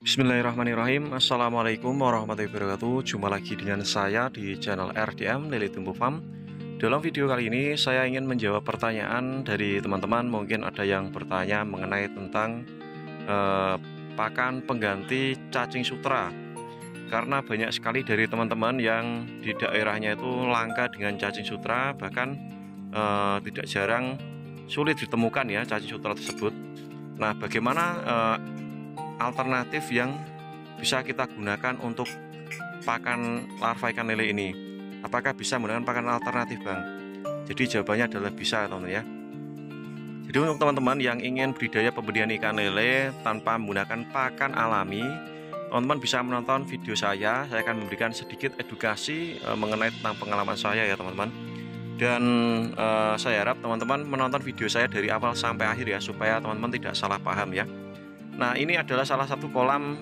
Bismillahirrahmanirrahim. Assalamualaikum warahmatullahi wabarakatuh. Jumpa lagi dengan saya di channel RDM Lili Tumbuh Farm. Dalam video kali ini saya ingin menjawab pertanyaan dari teman-teman. Mungkin ada yang bertanya mengenai tentang pakan pengganti cacing sutra. Karena banyak sekali dari teman-teman yang di daerahnya itu langka dengan cacing sutra, bahkan tidak jarang sulit ditemukan ya cacing sutra tersebut. Nah, bagaimana alternatif yang bisa kita gunakan untuk pakan larva ikan lele ini? Apakah bisa menggunakan pakan alternatif, Bang? Jadi jawabannya adalah bisa, teman-teman ya. Jadi untuk teman-teman yang ingin budidaya pembudidayaan ikan lele tanpa menggunakan pakan alami, teman-teman bisa menonton video saya. Saya akan memberikan sedikit edukasi mengenai tentang pengalaman saya ya, teman-teman. Dan saya harap teman-teman menonton video saya dari awal sampai akhir ya, supaya teman-teman tidak salah paham ya. Nah, ini adalah salah satu kolam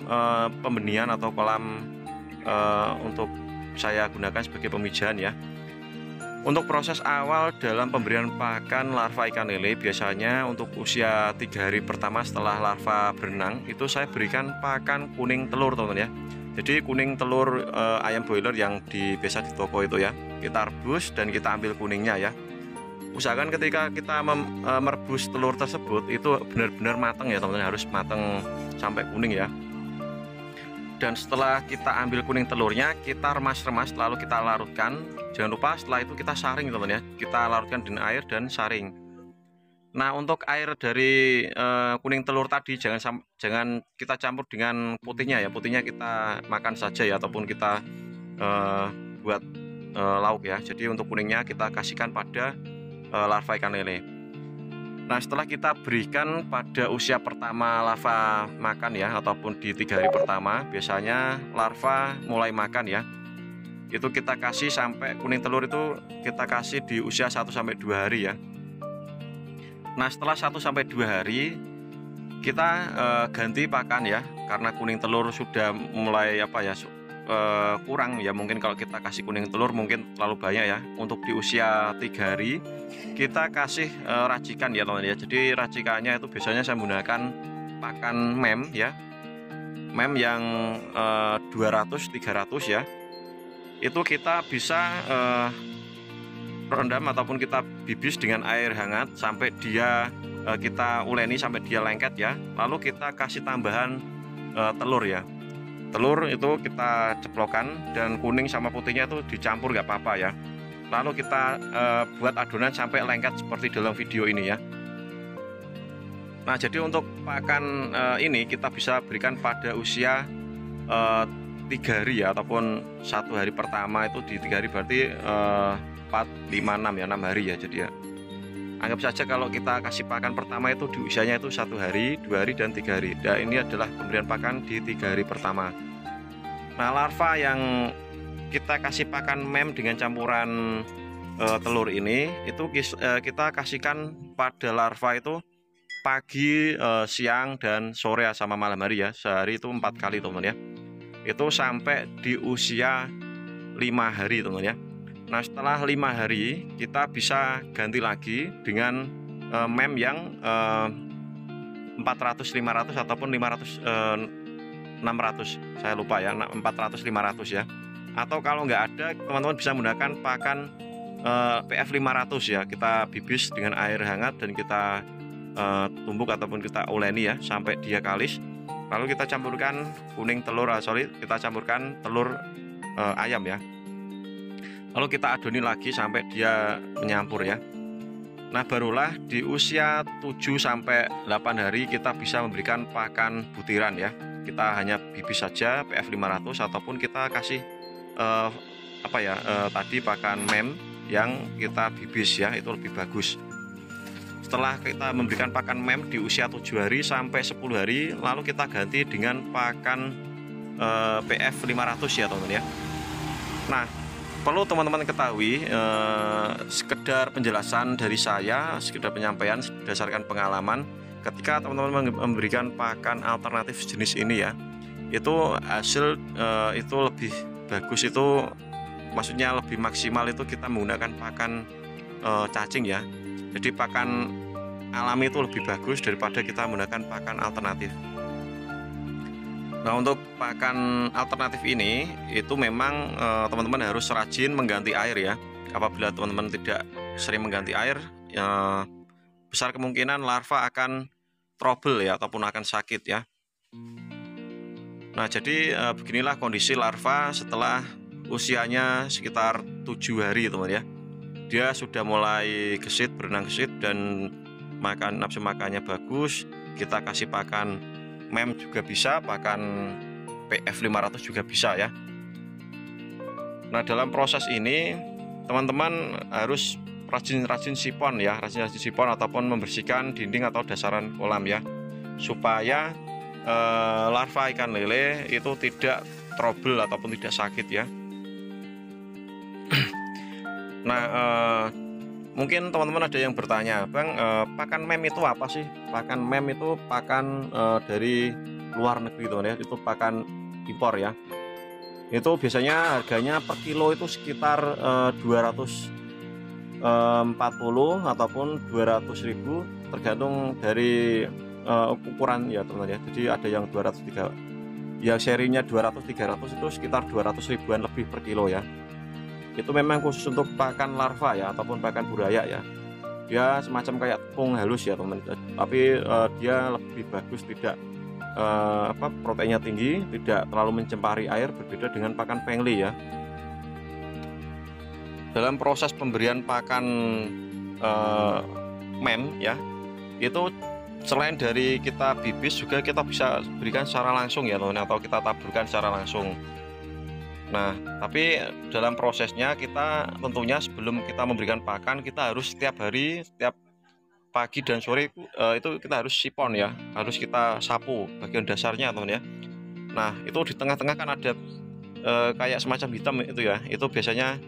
pembenihan atau kolam untuk saya gunakan sebagai pemijahan ya. Untuk proses awal dalam pemberian pakan larva ikan lele, biasanya untuk usia 3 hari pertama setelah larva berenang, itu saya berikan pakan kuning telur, teman-teman ya. Jadi kuning telur ayam broiler yang biasa di toko itu ya, kita rebus dan kita ambil kuningnya ya. Usahakan ketika kita merebus telur tersebut itu benar-benar matang ya, teman-teman, harus matang sampai kuning ya. Dan setelah kita ambil kuning telurnya, kita remas-remas lalu kita larutkan. Jangan lupa setelah itu kita saring, teman-teman ya. Kita larutkan dengan air dan saring. Nah, untuk air dari kuning telur tadi jangan kita campur dengan putihnya ya. Putihnya kita makan saja ya, ataupun kita buat lauk ya. Jadi untuk kuningnya kita kasihkan pada larva ikan lele. Nah, setelah kita berikan pada usia pertama larva makan ya, ataupun di 3 hari pertama, biasanya larva mulai makan ya. Itu kita kasih sampai kuning telur itu kita kasih di usia 1-2 hari ya. Nah, setelah 1-2 hari kita ganti pakan ya, karena kuning telur sudah mulai kurang ya. Mungkin kalau kita kasih kuning telur mungkin terlalu banyak ya. Untuk di usia 3 hari kita kasih racikan ya, teman-teman ya. Jadi racikannya itu biasanya saya menggunakan pakan mem ya, mem yang 200-300 ya. Itu kita bisa rendam ataupun kita bibis dengan air hangat sampai dia kita uleni sampai dia lengket ya. Lalu kita kasih tambahan telur ya. Telur itu kita ceplokkan dan kuning sama putihnya itu dicampur nggak apa-apa ya. Lalu kita buat adonan sampai lengket seperti dalam video ini ya. Nah, jadi untuk pakan ini kita bisa berikan pada usia 3 hari ya, ataupun 1 hari pertama itu di 3 hari berarti 4, 5, 6 ya, 6 hari ya. Jadi ya anggap saja kalau kita kasih pakan pertama itu di usianya itu 1 hari, 2 hari, dan 3 hari. Nah, ini adalah pemberian pakan di 3 hari pertama. Nah, larva yang kita kasih pakan mem dengan campuran telur ini itu kita kasihkan pada larva itu pagi, siang, dan sore sama malam hari ya. Sehari itu 4 kali, teman-teman ya. Itu sampai di usia 5 hari, teman-teman ya. Nah, setelah 5 hari kita bisa ganti lagi dengan mem yang 400, 500 ataupun 500, 600, saya lupa ya, 400, 500 ya. Atau kalau nggak ada, teman-teman bisa menggunakan pakan PF 500 ya. Kita bibis dengan air hangat dan kita tumbuk ataupun kita uleni ya sampai dia kalis. Lalu kita campurkan kuning telur, kita campurkan telur ayam ya. Lalu kita adoni lagi sampai dia menyampur ya. Nah, barulah di usia 7-8 hari kita bisa memberikan pakan butiran ya. Kita hanya bibis saja PF 500 ataupun kita kasih tadi pakan mem yang kita bibis ya, itu lebih bagus. Setelah kita memberikan pakan mem di usia 7 hari sampai 10 hari, lalu kita ganti dengan pakan PF 500 ya, teman-teman ya. Nah, perlu teman-teman ketahui, sekedar penjelasan dari saya, sekedar penyampaian berdasarkan pengalaman, ketika teman-teman memberikan pakan alternatif jenis ini ya, itu hasil itu lebih bagus, itu maksudnya lebih maksimal itu kita menggunakan pakan cacing ya. Jadi pakan alami itu lebih bagus daripada kita menggunakan pakan alternatif. Nah, untuk pakan alternatif ini itu memang teman-teman harus rajin mengganti air ya. Apabila teman-teman tidak sering mengganti air, besar kemungkinan larva akan trouble ya, ataupun akan sakit ya. Nah, jadi beginilah kondisi larva setelah usianya sekitar 7 hari teman ya. Dia sudah mulai gesit, berenang gesit, dan nafsu makannya bagus. Kita kasih pakan MEM juga bisa, pakan PF 500 juga bisa ya. Nah, dalam proses ini teman-teman harus rajin-rajin sipon ya, rajin-rajin sipon ataupun membersihkan dinding atau dasaran kolam ya, supaya larva ikan lele itu tidak trouble ataupun tidak sakit ya. Nah, mungkin teman-teman ada yang bertanya, Bang, pakan MEM itu apa sih? Pakan MEM itu pakan dari luar negeri teman ya, itu pakan impor ya. Itu biasanya harganya per kilo itu sekitar 240 ataupun 200.000 tergantung dari ukuran ya teman ya. Jadi ada yang 203, ya serinya 200-300 itu sekitar 200 ribuan lebih per kilo ya. Itu memang khusus untuk pakan larva ya, ataupun pakan buraya ya. Dia semacam kayak tepung halus ya teman, tapi dia lebih bagus, tidak proteinnya tinggi, tidak terlalu mencemari air, berbeda dengan pakan pengli ya. Dalam proses pemberian pakan MEM ya, itu selain dari kita bibis juga kita bisa berikan secara langsung ya teman, atau kita taburkan secara langsung. Nah, tapi dalam prosesnya kita tentunya sebelum kita memberikan pakan, kita harus setiap hari, setiap pagi dan sore itu kita harus sipon ya, harus kita sapu bagian dasarnya teman ya. Nah, itu di tengah-tengah kan ada kayak semacam hitam itu ya, itu biasanya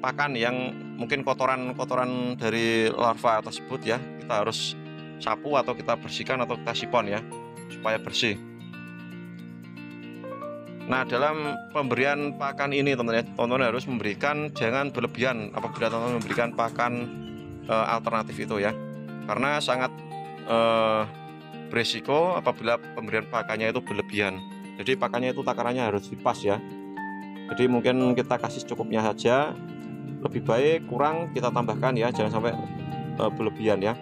pakan yang mungkin kotoran dari larva tersebut ya, kita harus sapu atau kita bersihkan atau kita sipon ya, supaya bersih. Nah, dalam pemberian pakan ini teman-teman harus memberikan, jangan berlebihan apabila teman-teman memberikan pakan alternatif itu ya, karena sangat beresiko apabila pemberian pakannya itu berlebihan. Jadi pakannya itu takarannya harus dipas ya. Jadi mungkin kita kasih cukupnya saja, lebih baik kurang kita tambahkan ya, jangan sampai berlebihan ya.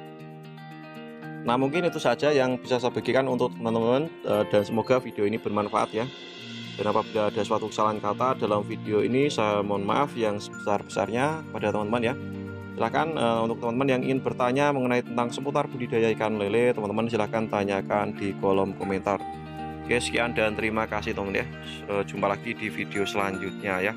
Nah, mungkin itu saja yang bisa saya bagikan untuk teman-teman, dan semoga video ini bermanfaat ya. Dan apabila ada suatu kesalahan kata dalam video ini, saya mohon maaf yang sebesar-besarnya kepada teman-teman ya. Silahkan untuk teman-teman yang ingin bertanya mengenai tentang seputar budidaya ikan lele, teman-teman silahkan tanyakan di kolom komentar. Oke, sekian dan terima kasih teman-teman ya. Jumpa lagi di video selanjutnya ya.